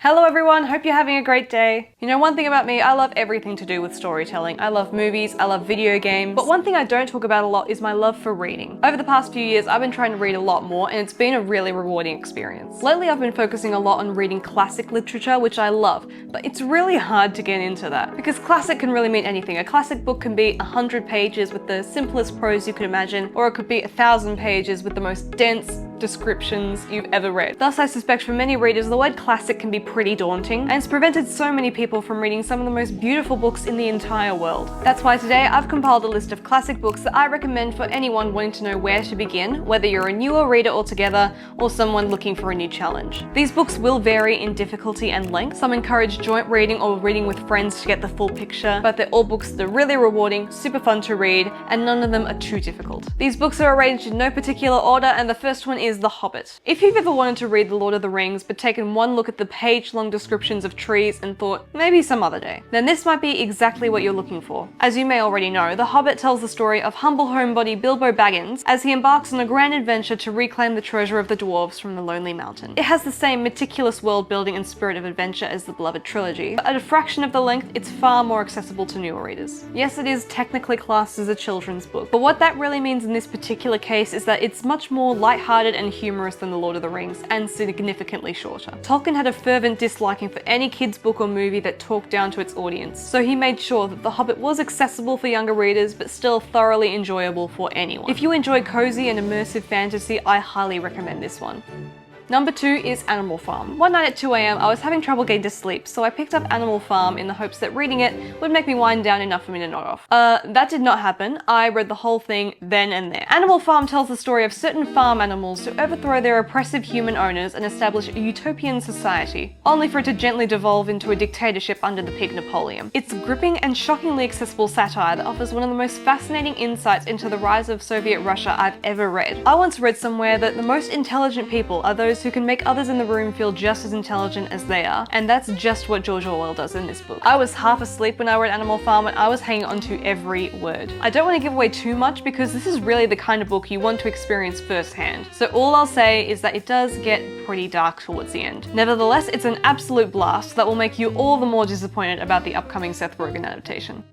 Hello everyone, hope you're having a great day. You know, one thing about me, I love everything to do with storytelling. I love movies, I love video games, but one thing I don't talk about a lot is my love for reading. Over the past few years, I've been trying to read a lot more and it's been a really rewarding experience. Lately, I've been focusing a lot on reading classic literature, which I love, but it's really hard to get into that because classic can really mean anything. A classic book can be 100 pages with the simplest prose you could imagine, or it could be 1,000 pages with the most dense descriptions you've ever read. Thus, I suspect for many readers, the word classic can be pretty daunting, and it's prevented so many people from reading some of the most beautiful books in the entire world. That's why today I've compiled a list of classic books that I recommend for anyone wanting to know where to begin, whether you're a newer reader altogether or someone looking for a new challenge. These books will vary in difficulty and length. Some encourage joint reading or reading with friends to get the full picture, but they're all books that are really rewarding, super fun to read, and none of them are too difficult. These books are arranged in no particular order, and the first one is The Hobbit. If you've ever wanted to read The Lord of the Rings but taken one look at the page-long descriptions of trees and thought, maybe some other day, then this might be exactly what you're looking for. As you may already know, The Hobbit tells the story of humble homebody Bilbo Baggins as he embarks on a grand adventure to reclaim the treasure of the dwarves from the Lonely Mountain. It has the same meticulous world building and spirit of adventure as the beloved trilogy, but at a fraction of the length, it's far more accessible to newer readers. Yes, it is technically classed as a children's book, but what that really means in this particular case is that it's much more lighthearted and humorous than The Lord of the Rings, and significantly shorter. Tolkien had a fervent disliking for any kids' book or movie that talked down to its audience, so he made sure that The Hobbit was accessible for younger readers, but still thoroughly enjoyable for anyone. If you enjoy cozy and immersive fantasy, I highly recommend this one. Number 2 is Animal Farm. One night at 2 AM, I was having trouble getting to sleep, so I picked up Animal Farm in the hopes that reading it would make me wind down enough for me to nod off. That did not happen. I read the whole thing then and there. Animal Farm tells the story of certain farm animals who overthrow their oppressive human owners and establish a utopian society, only for it to gently devolve into a dictatorship under the pig Napoleon. It's gripping and shockingly accessible satire that offers one of the most fascinating insights into the rise of Soviet Russia I've ever read. I once read somewhere that the most intelligent people are those who can make others in the room feel just as intelligent as they are, and that's just what George Orwell does in this book. I was half asleep when I read Animal Farm and I was hanging on to every word. I don't want to give away too much because this is really the kind of book you want to experience firsthand, so all I'll say is that it does get pretty dark towards the end. Nevertheless, it's an absolute blast that will make you all the more disappointed about the upcoming Seth Rogen adaptation.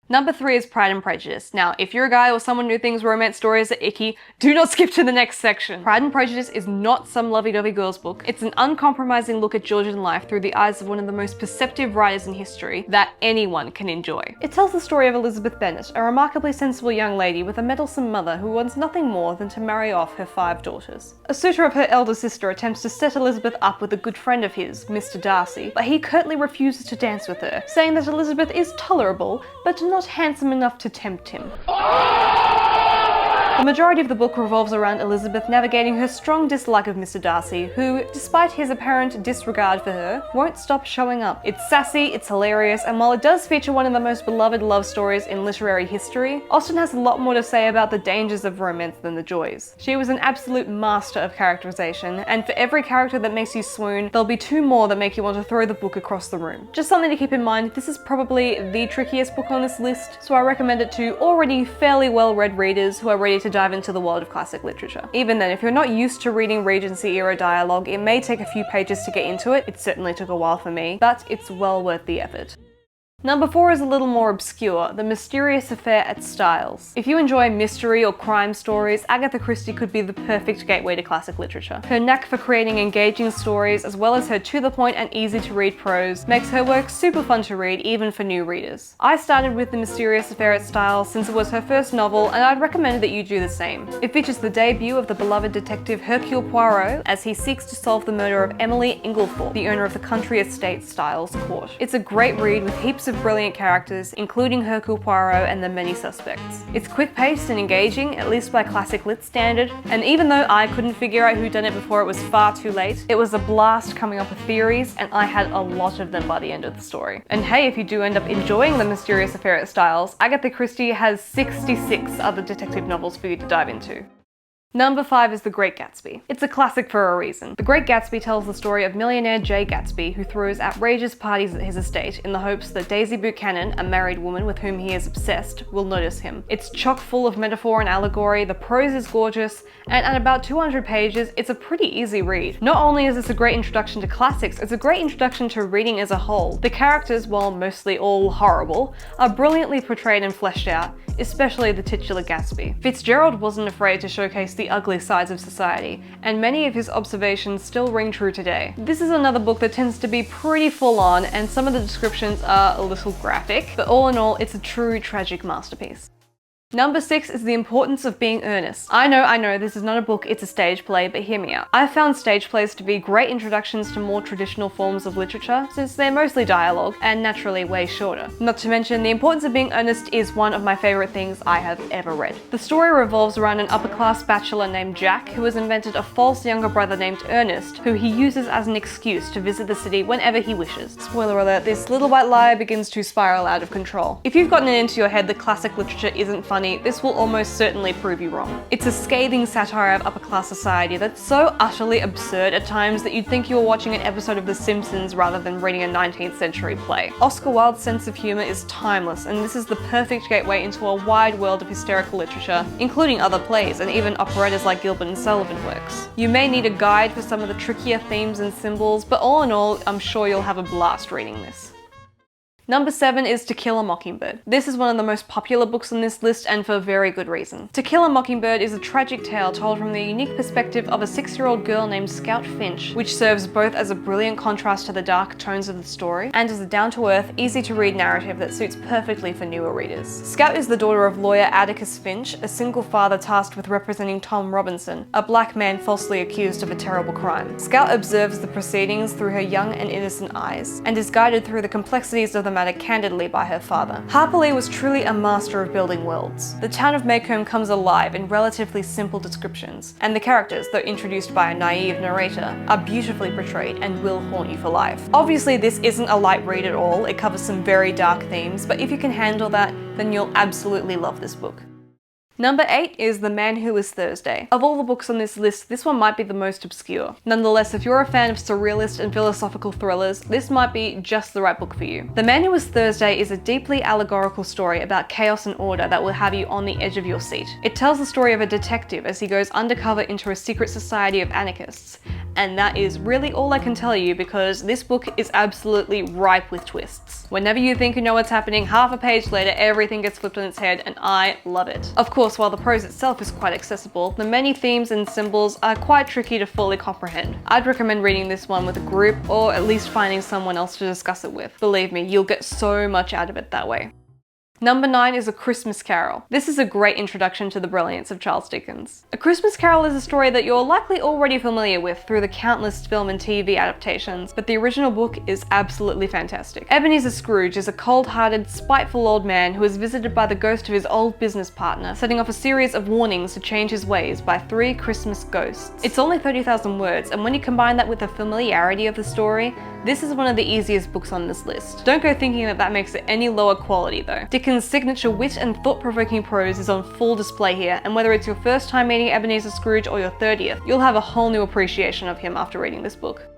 Number 3 is Pride and Prejudice. Now, if you're a guy or someone who thinks romance stories are icky, do not skip to the next section. Pride and Prejudice is not some lovey-dovey girls book. It's an uncompromising look at Georgian life through the eyes of one of the most perceptive writers in history that anyone can enjoy. It tells the story of Elizabeth Bennet, a remarkably sensible young lady with a meddlesome mother who wants nothing more than to marry off her 5 daughters. A suitor of her elder sister attempts to set Elizabeth up with a good friend of his, Mr. Darcy, but he curtly refuses to dance with her, saying that Elizabeth is tolerable, but not handsome enough to tempt him. The majority of the book revolves around Elizabeth navigating her strong dislike of Mr. Darcy, who, despite his apparent disregard for her, won't stop showing up. It's sassy, it's hilarious, and while it does feature one of the most beloved love stories in literary history, Austen has a lot more to say about the dangers of romance than the joys. She was an absolute master of characterization, and for every character that makes you swoon, there'll be 2 more that make you want to throw the book across the room. Just something to keep in mind, this is probably the trickiest book on this list, so I recommend it to already fairly well-read readers who are ready to dive into the world of classic literature. Even then, if you're not used to reading Regency era dialogue, it may take a few pages to get into it. It certainly took a while for me, but it's well worth the effort. Number 4 is a little more obscure, The Mysterious Affair at Styles. If you enjoy mystery or crime stories, Agatha Christie could be the perfect gateway to classic literature. Her knack for creating engaging stories, as well as her to-the-point and easy-to-read prose, makes her work super fun to read even for new readers. I started with The Mysterious Affair at Styles since it was her first novel, and I'd recommend that you do the same. It features the debut of the beloved detective Hercule Poirot as he seeks to solve the murder of Emily Inglethorpe, the owner of the country estate Styles Court. It's a great read with heaps of brilliant characters, including Hercule Poirot and the many suspects. It's quick-paced and engaging, at least by classic lit standard, and even though I couldn't figure out who done it before it was far too late, it was a blast coming up with theories, and I had a lot of them by the end of the story. And hey, if you do end up enjoying The Mysterious Affair at Styles, Agatha Christie has 66 other detective novels for you to dive into. Number 5 is The Great Gatsby. It's a classic for a reason. The Great Gatsby tells the story of millionaire Jay Gatsby, who throws outrageous parties at his estate in the hopes that Daisy Buchanan, a married woman with whom he is obsessed, will notice him. It's chock full of metaphor and allegory, the prose is gorgeous, and at about 200 pages, it's a pretty easy read. Not only is this a great introduction to classics, it's a great introduction to reading as a whole. The characters, while mostly all horrible, are brilliantly portrayed and fleshed out, especially the titular Gatsby. Fitzgerald wasn't afraid to showcase the ugly sides of society, and many of his observations still ring true today. This is another book that tends to be pretty full on, and some of the descriptions are a little graphic, but all in all, it's a true tragic masterpiece. Number 6 is The Importance of Being Earnest. I know, this is not a book, it's a stage play, but hear me out. I've found stage plays to be great introductions to more traditional forms of literature, since they're mostly dialogue, and naturally way shorter. Not to mention, The Importance of Being Earnest is one of my favourite things I have ever read. The story revolves around an upper-class bachelor named Jack, who has invented a false younger brother named Ernest, who he uses as an excuse to visit the city whenever he wishes. Spoiler alert, this little white lie begins to spiral out of control. If you've gotten it into your head that classic literature isn't funny, this will almost certainly prove you wrong. It's a scathing satire of upper-class society that's so utterly absurd at times that you'd think you were watching an episode of The Simpsons rather than reading a 19th century play. Oscar Wilde's sense of humour is timeless, and this is the perfect gateway into a wide world of hysterical literature, including other plays and even operettas like Gilbert and Sullivan works. You may need a guide for some of the trickier themes and symbols, but all in all, I'm sure you'll have a blast reading this. Number 7 is To Kill a Mockingbird. This is one of the most popular books on this list, and for very good reason. To Kill a Mockingbird is a tragic tale told from the unique perspective of a 6-year-old girl named Scout Finch, which serves both as a brilliant contrast to the dark tones of the story and as a down-to-earth, easy-to-read narrative that suits perfectly for newer readers. Scout is the daughter of lawyer Atticus Finch, a single father tasked with representing Tom Robinson, a black man falsely accused of a terrible crime. Scout observes the proceedings through her young and innocent eyes, and is guided through the complexities of the matter candidly by her father. Harper Lee was truly a master of building worlds. The town of Maycomb comes alive in relatively simple descriptions, and the characters, though introduced by a naive narrator, are beautifully portrayed and will haunt you for life. Obviously, this isn't a light read at all, it covers some very dark themes, but if you can handle that, then you'll absolutely love this book. Number 8 is The Man Who Was Thursday. Of all the books on this list, this one might be the most obscure. Nonetheless, if you're a fan of surrealist and philosophical thrillers, this might be just the right book for you. The Man Who Was Thursday is a deeply allegorical story about chaos and order that will have you on the edge of your seat. It tells the story of a detective as he goes undercover into a secret society of anarchists. And that is really all I can tell you, because this book is absolutely ripe with twists. Whenever you think you know what's happening, half a page later everything gets flipped on its head, and I love it. Of course, while the prose itself is quite accessible, the many themes and symbols are quite tricky to fully comprehend. I'd recommend reading this one with a group, or at least finding someone else to discuss it with. Believe me, you'll get so much out of it that way. Number 9 is A Christmas Carol. This is a great introduction to the brilliance of Charles Dickens. A Christmas Carol is a story that you're likely already familiar with through the countless film and TV adaptations, but the original book is absolutely fantastic. Ebenezer Scrooge is a cold-hearted, spiteful old man who is visited by the ghost of his old business partner, setting off a series of warnings to change his ways by 3 Christmas ghosts. It's only 30,000 words, and when you combine that with the familiarity of the story, this is one of the easiest books on this list. Don't go thinking that makes it any lower quality though. Dickens' signature wit and thought-provoking prose is on full display here, and whether it's your first time meeting Ebenezer Scrooge or your 30th, you'll have a whole new appreciation of him after reading this book.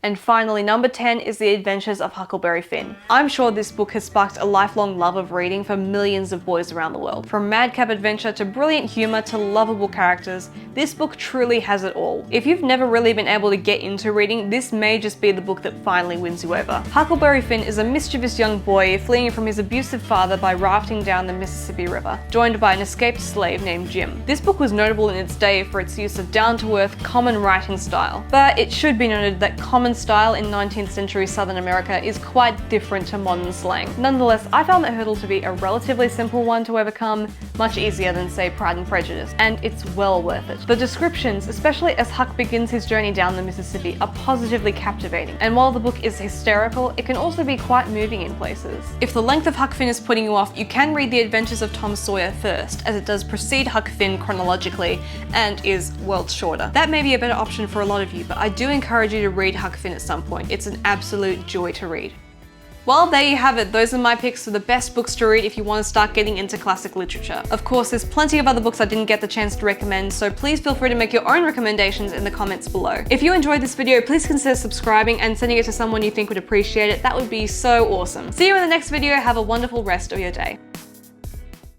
And finally, number 10 is The Adventures of Huckleberry Finn. I'm sure this book has sparked a lifelong love of reading for millions of boys around the world. From madcap adventure to brilliant humor to lovable characters, this book truly has it all. If you've never really been able to get into reading, this may just be the book that finally wins you over. Huckleberry Finn is a mischievous young boy fleeing from his abusive father by rafting down the Mississippi River, joined by an escaped slave named Jim. This book was notable in its day for its use of down-to-earth, common writing style, but it should be noted that common style in 19th century Southern America is quite different to modern slang. Nonetheless, I found that hurdle to be a relatively simple one to overcome, much easier than say Pride and Prejudice, and it's well worth it. The descriptions, especially as Huck begins his journey down the Mississippi, are positively captivating, and while the book is hysterical, it can also be quite moving in places. If the length of Huck Finn is putting you off, you can read The Adventures of Tom Sawyer first, as it does precede Huck Finn chronologically and is worlds shorter. That may be a better option for a lot of you, but I do encourage you to read Huck Finn at some point. It's an absolute joy to read. Well, there you have it. Those are my picks for the best books to read if you want to start getting into classic literature. Of course, there's plenty of other books I didn't get the chance to recommend, so please feel free to make your own recommendations in the comments below. If you enjoyed this video, please consider subscribing and sending it to someone you think would appreciate it. That would be so awesome. See you in the next video. Have a wonderful rest of your day.